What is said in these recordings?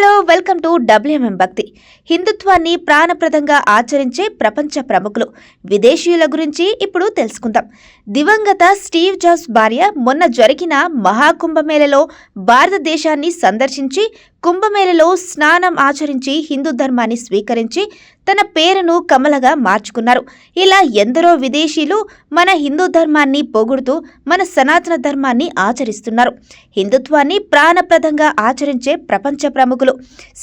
Hello welcome to WMM భక్తి. హిందుత్వాన్ని ప్రాణప్రదంగా ఆచరించే ప్రపంచ ప్రముఖులు విదేశీయుల గురించి ఇప్పుడు తెలుసుకుందాం. దివంగత స్టీవ్ జాబ్స్ భార్య మొన్న జరిగిన మహాకుంభమేళలో భారతదేశాన్ని సందర్శించి కుంభమేళలో స్నానం ఆచరించి హిందూ ధర్మాన్ని స్వీకరించి తన పేరును కమలగా మార్చుకున్నారు. ఇలా ఎందరో విదేశీయులు మన హిందూ ధర్మాన్ని పొగుడుతూ మన సనాతన ధర్మాన్ని ఆచరిస్తున్నారు. హిందుత్వాన్ని ప్రాణప్రదంగా ఆచరించే ప్రపంచ ప్రముఖులు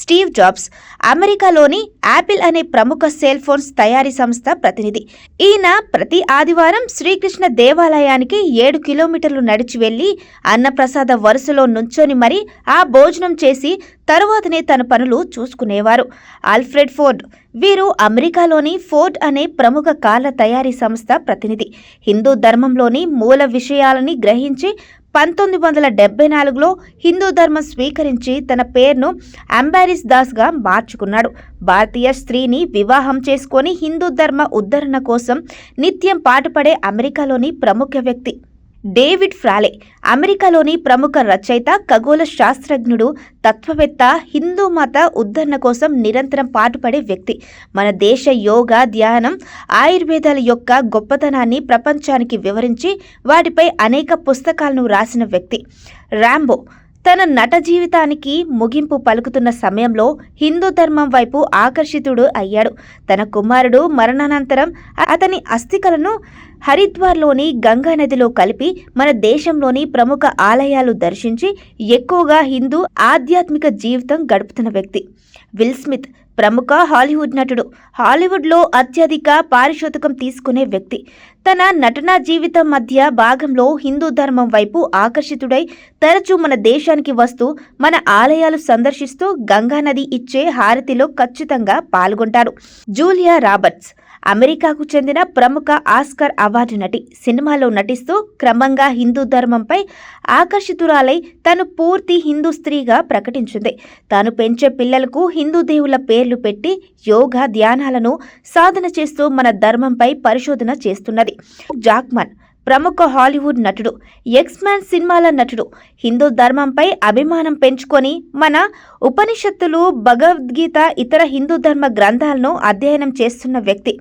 స్టీవ్ జాబ్స్ అమెరికాలోని యాపిల్ అనే ప్రముఖ సెల్ ఫోన్స్ తయారీ సంస్థ ప్రతినిధి. ఈయన ప్రతి ఆదివారం శ్రీకృష్ణ దేవాలయానికి 7 కిలోమీటర్లు నడిచి వెళ్లి అన్నప్రసాద వరుసలో నుంచొని మరి ఆ భోజనం చేసి తరువాతనే తన పనులు చూసుకునేవారు. ఆల్ఫ్రెడ్ ఫోర్డ్ వీరు అమెరికాలోని ఫోర్డ్ అనే ప్రముఖ కార్ల తయారీ సంస్థ ప్రతినిధి. హిందూ ధర్మంలోని మూల విషయాలని గ్రహించి 1974లో హిందూ ధర్మం స్వీకరించి తన పేరును అంబారిస్ దాస్గా మార్చుకున్నాడు. భారతీయ స్త్రీని వివాహం చేసుకొని హిందూ ధర్మ ఉద్ధరణ కోసం నిత్యం పాటుపడే అమెరికాలోని ప్రముఖ వ్యక్తి డేవిడ్ ఫ్రాలే అమెరికాలోని ప్రముఖ రచయిత, ఖగోళ శాస్త్రజ్ఞుడు, తత్వవేత్త, హిందూ మత ఉద్ధరణ కోసం నిరంతరం పాటుపడే వ్యక్తి. మన దేశ యోగా, ధ్యానం, ఆయుర్వేదాల యొక్క గొప్పతనాన్ని ప్రపంచానికి వివరించి వాటిపై అనేక పుస్తకాలను రాసిన వ్యక్తి. రాంబో తన నట జీవితానికి ముగింపు పలుకుతున్న సమయంలో హిందూ ధర్మం వైపు ఆకర్షితుడు అయ్యాడు. తన కుమారుడు మరణానంతరం అతని అస్థికలను హరిద్వార్లోని గంగా నదిలో కలిపి మన దేశంలోని ప్రముఖ ఆలయాలు దర్శించి ఎక్కువగా హిందూ ఆధ్యాత్మిక జీవితం గడుపుతున్న వ్యక్తి. విల్ స్మిత్ ప్రముఖ హాలీవుడ్ నటుడు. హాలీవుడ్లో అత్యధిక పారితోషికం తీసుకునే వ్యక్తి. తన నటనా జీవితం మధ్య భాగంలో హిందూ ధర్మం వైపు ఆకర్షితుడై తరచూ మన దేశానికి వస్తూ మన ఆలయాలు సందర్శిస్తూ గంగా నది ఇచ్చే హారతిలో ఖచ్చితంగా పాల్గొంటారు. జూలియా రాబర్ట్స్ అమెరికాకు చెందిన ప్రముఖ ఆస్కార్ అవార్డు నటి. సినిమాలో నటిస్తూ క్రమంగా హిందూ ధర్మంపై ఆకర్షితురాలై తను పూర్తి హిందూ స్త్రీగా ప్రకటించింది. తాను పెంచే పిల్లలకు హిందూ దేవుల పేర్లు పెట్టి యోగా, ధ్యానాలను సాధన చేస్తూ మన ధర్మంపై పరిశోధన చేస్తున్నది. జాక్మన్ ప్రముఖ హాలీవుడ్ నటుడు. ఎక్స్-మ్యాన్ సినిమాల నటుడు. హిందూ ధర్మంపై అభిమానం పెంచుకొని మన ఉపనిషత్తులు, భగవద్గీత, ఇతర హిందూ ధర్మ గ్రంథాలను అధ్యయనం చేస్తున్న వ్యక్తి.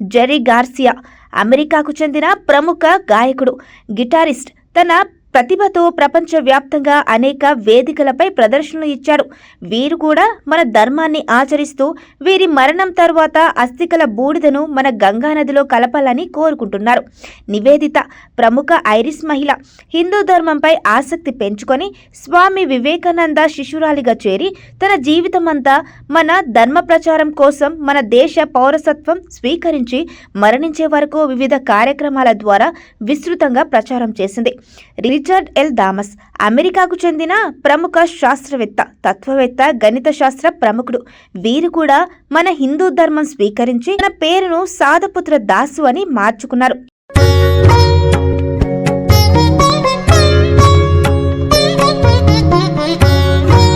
జెర్రీ గార్సియా అమెరికాకు చెందిన ప్రముఖ గాయకుడు, గిటారిస్ట్. తన ప్రతిభతో ప్రపంచవ్యాప్తంగా అనేక వేదికలపై ప్రదర్శనలు ఇచ్చాడు. వీరు కూడా మన ధర్మాన్ని ఆచరిస్తూ వీరి మరణం తర్వాత అస్థికల బూడిదను మన గంగా నదిలో కలపాలని కోరుకుంటున్నారు. నివేదిత ప్రముఖ ఐరిష్ మహిళ. హిందూ ధర్మంపై ఆసక్తి పెంచుకొని స్వామి వివేకానంద శిష్యురాలిగా చేరి తన జీవితమంతా మన ధర్మ ప్రచారం కోసం మన దేశ పౌరసత్వం స్వీకరించి మరణించే వరకు వివిధ కార్యక్రమాల ద్వారా విస్తృతంగా ప్రచారం చేసింది. రిచర్డ్ ఎల్ థామస్ అమెరికాకు చెందిన ప్రముఖ శాస్త్రవేత్త, తత్వవేత్త, గణిత శాస్త్ర ప్రముఖుడు. వీరు కూడా మన హిందూ ధర్మం స్వీకరించి తన పేరును సాధపుత్ర దాసు అని మార్చుకున్నారు.